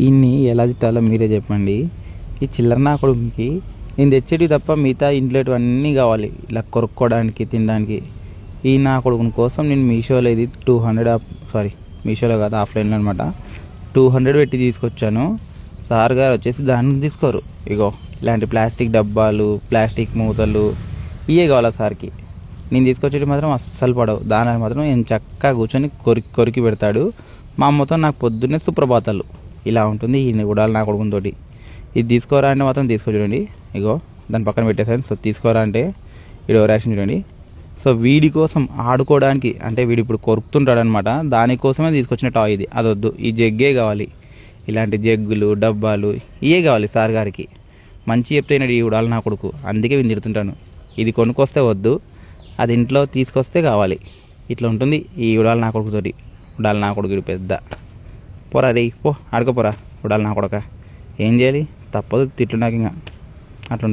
ఈయన్ని ఎలా తిట్టాలో మీరే చెప్పండి. ఈ చిల్లర నా కొడుకుకి నేను తెచ్చేటివి తప్ప మిగతా ఇంట్లోటివన్నీ కావాలి, ఇలా కొరుక్కోవడానికి తినడానికి. ఈ నా కొడుకుని కోసం నేను మీషోలో ఇది 200 మీషోలో కాదు ఆఫ్లైన్లో అనమాట 200 పెట్టి తీసుకొచ్చాను. సార్ గారు వచ్చేసి దాన్ని తీసుకోరు. ఇగో ఇలాంటి ప్లాస్టిక్ డబ్బాలు, ప్లాస్టిక్ మూతలు ఇవే కావాలా సార్కి. నేను తీసుకొచ్చేటి మాత్రం అస్సలు పడవు. దాని మాత్రం నేను చక్కగా కూర్చొని కొరికి కొరికి పెడతాడు. మా అమ్మతో నాకు పొద్దున్నే సుప్రభాతాలు. ఇలా ఉంటుంది ఈ ఉడాలి నా కొడుకునితోటి. ఇది తీసుకోరా అంటే మాత్రం చూడండి. ఇగో దాని పక్కన పెట్టేసాను. సో తీసుకోరా అంటే వీడు ఓవరాక్షన్ చూడండి. సో వీడి కోసం ఆడుకోవడానికి, అంటే వీడు ఇప్పుడు కొరుకుతుంటాడు అనమాట, దానికోసమే తీసుకొచ్చిన టాయ్ ఇది. అదొద్దు, ఈ జగ్గే కావాలి. ఇలాంటి జగ్గులు, డబ్బాలు ఇవే కావాలి సార్ గారికి. మంచి చెప్తే ఈ ఉడాలి నా కొడుకు, అందుకే వీడిని తిడుతుంటాను. ఇది కొనుక్కొస్తే వద్దు, అది ఇంట్లో తీసుకొస్తే కావాలి. ఇట్లా ఉంటుంది ఈ ఉడాలి నా కొడుకుతోటి. ఉడాలి నా కొడుకు పెద్ద పోరా రే, పో ఆడుకోపోరా ఉడాలి నా కొడుక. ఏం చేయాలి, తప్పదు, తిట్లు నాకు ఇంకా అట్లా.